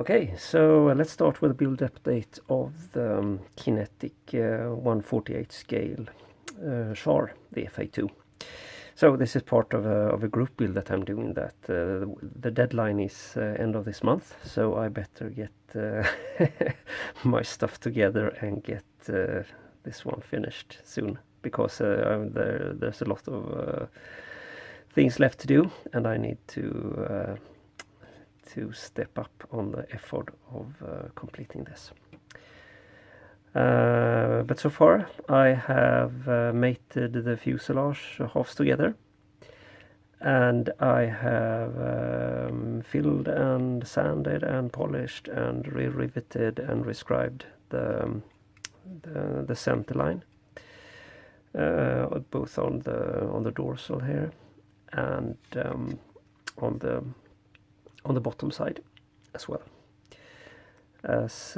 Okay, so let's start with a build update of the Kinetic 1/48 scale char, the FA2. So this is part of a group build that I'm doing. That the deadline is end of this month, so I better get my stuff together and get this one finished soon, because there's a lot of things left to do, and I need to step up on the effort of completing this. But so far I have mated the fuselage halves together, and I have filled and sanded and polished and re-riveted and rescribed the center line, both on the dorsal here and on the bottom side as well. As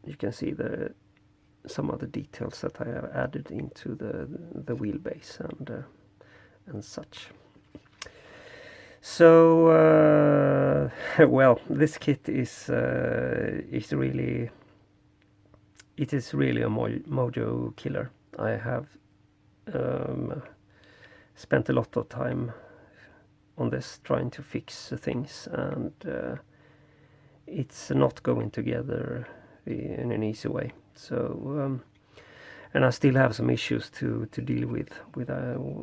you can see, some of the details that I have added into the wheelbase and such. So well, this kit is really a mojo killer. I have spent a lot of time on this, trying to fix things, and it's not going together in an easy way. So and I still have some issues to deal with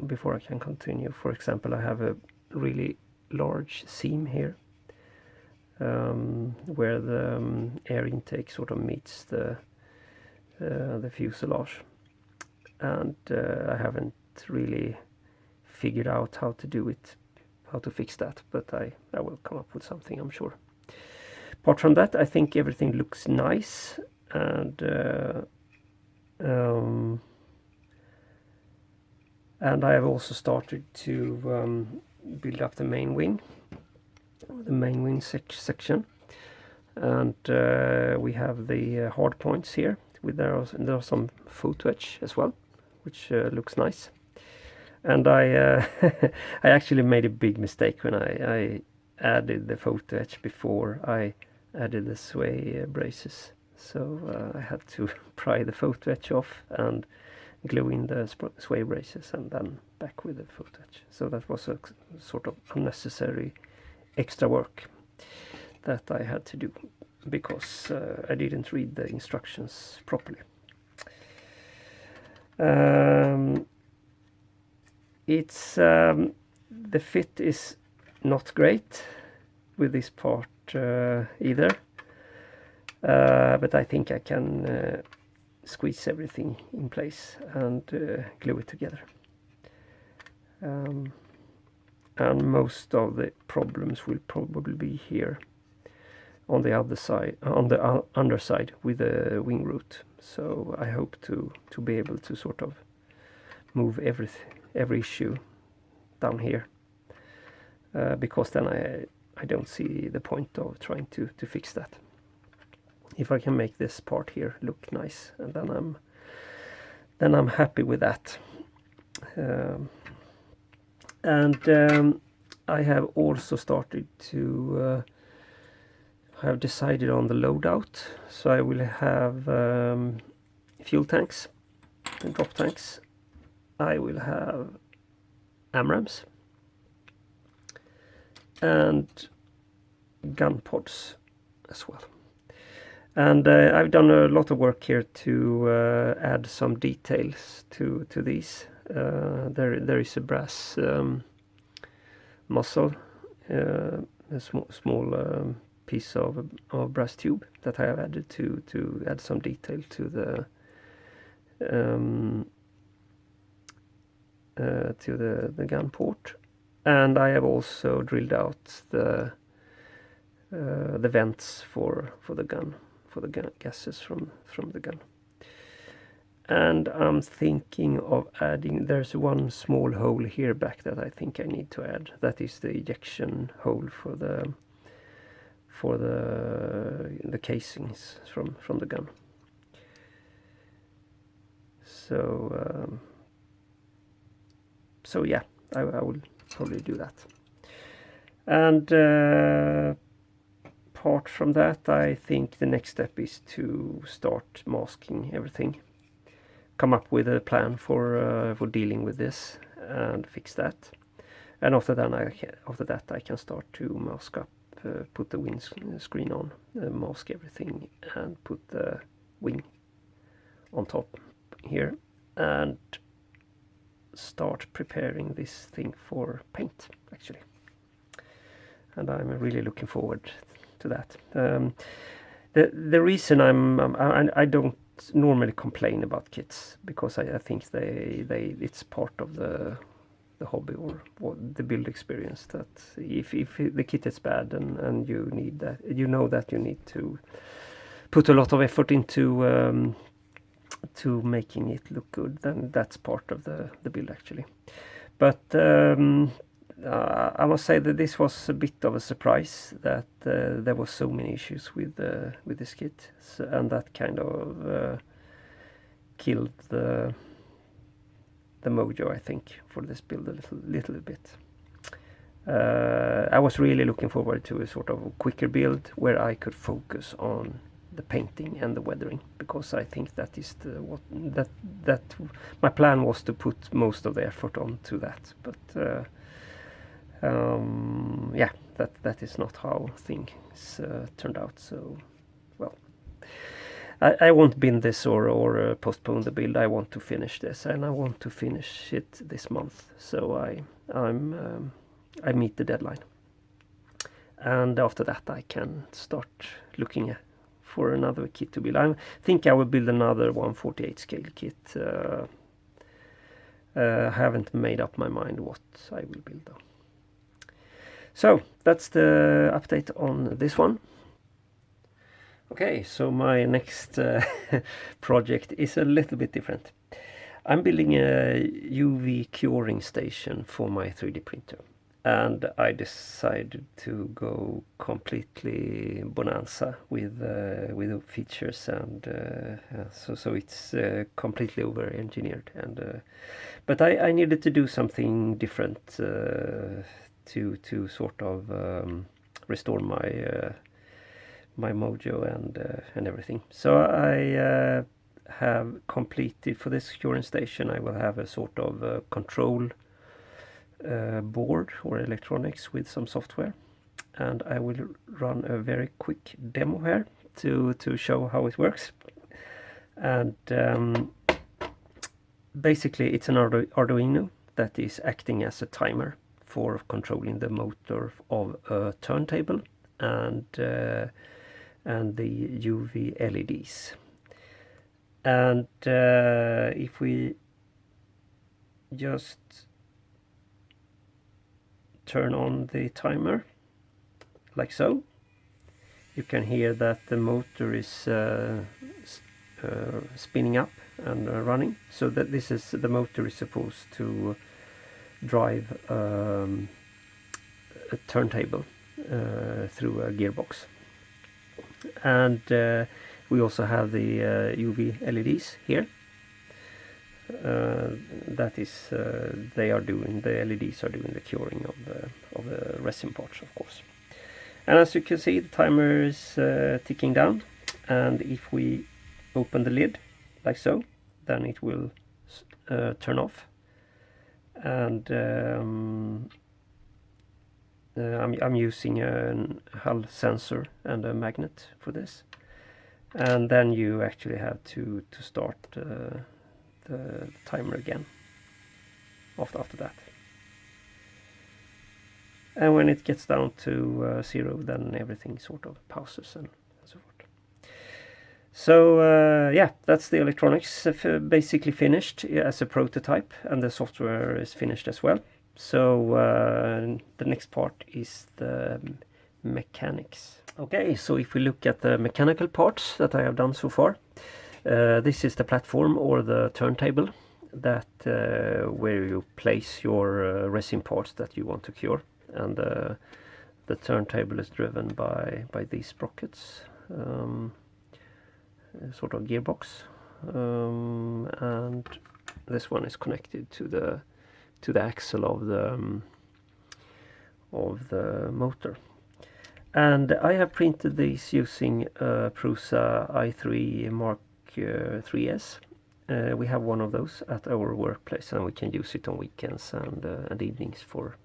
before I can continue. For example, I have a really large seam here where the air intake sort of meets the fuselage, and I haven't really figured out how to fix that, but I will come up with something, I'm sure. Apart from that, I think everything looks nice, and I have also started to build up the main wing section, and we have the hard points here. There are some photo etch as well, which looks nice. And I I actually made a big mistake when I added the photo etch before I added the sway braces. So I had to pry the photo etch off and glue in the sway braces, and then back with the photo etch. So that was a sort of unnecessary extra work that I had to do, because I didn't read the instructions properly. It's the fit is not great with this part either, but I think I can squeeze everything in place and glue it together. And most of the problems will probably be here on the other side, on the underside with the wing root. So I hope to be able to sort of move every issue down here, because then I don't see the point of trying to fix that. If I can make this part here look nice, and then I'm happy with that. And I have also started to have decided on the loadout. So I will have fuel tanks and drop tanks. I will have AMRAAMs and gun pods as well. And I've done a lot of work here to add some details to these. There is a brass muzzle, a small piece of brass tube that I have added to add some detail to the gun port. And I have also drilled out the vents for the gun, for the gases from the gun. And I'm thinking of adding, there's one small hole here back that I think I need to add. That is the ejection hole for the casings from the gun. So yeah, I will probably do that. And apart from that, I think the next step is to start masking everything. Come up with a plan for dealing with this and fix that. And after that I can start to mask up, put the windscreen on, mask everything, and put the wing on top here, and start preparing this thing for paint, actually. And I'm really looking forward to that. The reason I don't normally complain about kits, because I think it's part of the hobby or the build experience, that if the kit is bad and you need that, you know that you need to put a lot of effort into to making it look good, then that's part of the build, actually. But I must say that this was a bit of a surprise, that there was so many issues with this kit, and that kind of killed the mojo, I think, for this build a little bit. I was really looking forward to a sort of quicker build where I could focus on the painting and the weathering, because I think that is that my plan was to put most of the effort onto that. But yeah, that is not how things turned out. So, well, I won't bin this or postpone the build. I want to finish this, and I want to finish it this month. So I meet the deadline, and after that I can start looking for another kit to build. I think I will build another 1/48 scale kit. I haven't made up my mind what I will build though. So that's the update on this one. Okay, so my next project is a little bit different. I'm building a UV curing station for my 3D printer, and I decided to go completely bonanza with features, and so it's completely over engineered, and but I needed to do something different to sort of restore my mojo and everything. So I have completed, for this curing station I will have a sort of control board or electronics with some software, and I will run a very quick demo here to show how it works. And basically it's an Arduino that is acting as a timer for controlling the motor of a turntable and the UV LEDs. And if we just turn on the timer like so, you can hear that the motor is spinning up and running. So that this is, the motor is supposed to drive a turntable through a gearbox. And we also have the UV LEDs here. That is, they are doing, the LEDs are doing the curing of the resin parts, of course. And as you can see, the timer is ticking down, and if we open the lid like so, then it will turn off. And I'm using a hull sensor and a magnet for this, and then you actually have to start the timer again after that. And when it gets down to 0, then everything sort of pauses and so forth. So yeah, that's the electronics basically finished as a prototype, and the software is finished as well. So the next part is the mechanics. Okay, so if we look at the mechanical parts that I have done so far, this is the platform or the turntable that where you place your resin parts that you want to cure, and the turntable is driven by these sprockets, sort of gearbox, and this one is connected to the axle of the motor. And I have printed these using Prusa i3 Mark 3S. We have one of those at our workplace, and we can use it on weekends and evenings for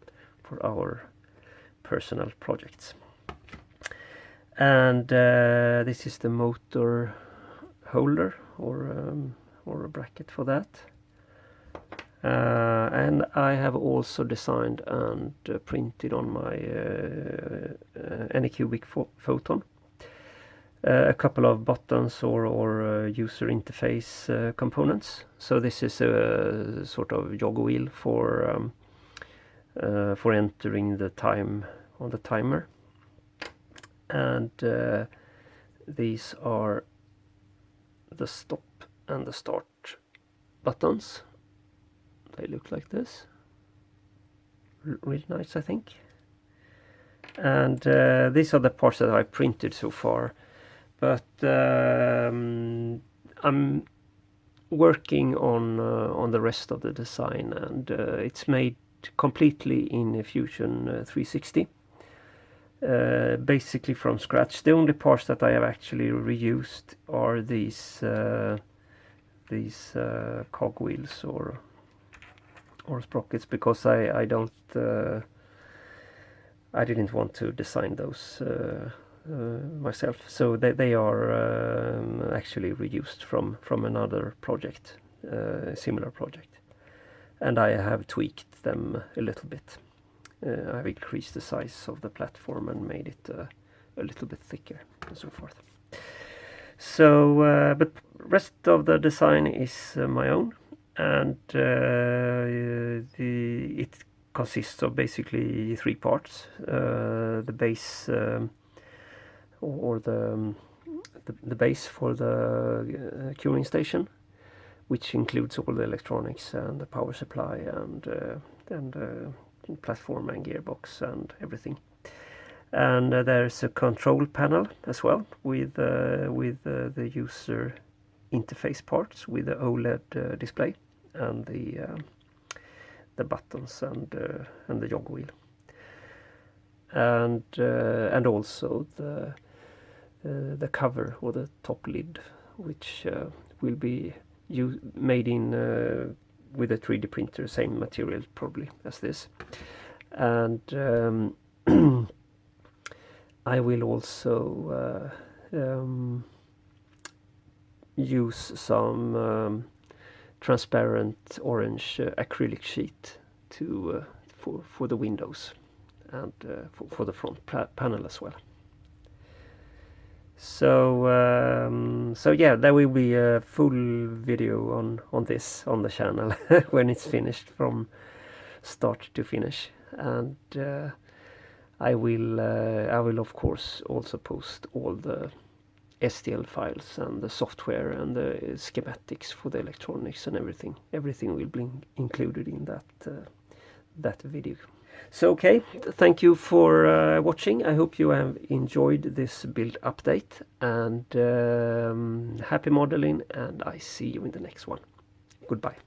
our personal projects. And this is the motor holder or a bracket for that. And I have also designed and printed on my Anycubic Photon a couple of buttons or user interface components. So this is a sort of jog wheel for entering the time on the timer, and these are the stop and the start buttons. They look like this. Really nice, I think. And these are the parts that I printed so far, but I'm working on the rest of the design, and it's made completely in Fusion 360, basically from scratch. The only parts that I have actually reused are these cogwheels or sprockets, because I didn't want to design those myself. So they are actually reused from another project, similar project, and I have tweaked them a little bit. I've increased the size of the platform and made it a little bit thicker and so forth. So, but rest of the design is my own, and it consists of basically three parts: the base, or the base for the curing station, which includes all the electronics and the power supply and platform and gearbox and everything. And there's a control panel as well with the user interface parts with the OLED display and the buttons and the jog wheel, and also the cover or the top lid, which will be made in with a 3D printer, same material probably as this. And I will also use some transparent orange acrylic sheet to for the windows and for the front panel as well. So yeah, there will be a full video on this on the channel when it's finished from start to finish, and I will of course also post all the STL files and the software and the schematics for the electronics and everything. Everything will be included in that video. So okay, thank you for watching. I hope you have enjoyed this build update, and happy modeling, and I see you in the next one. Goodbye.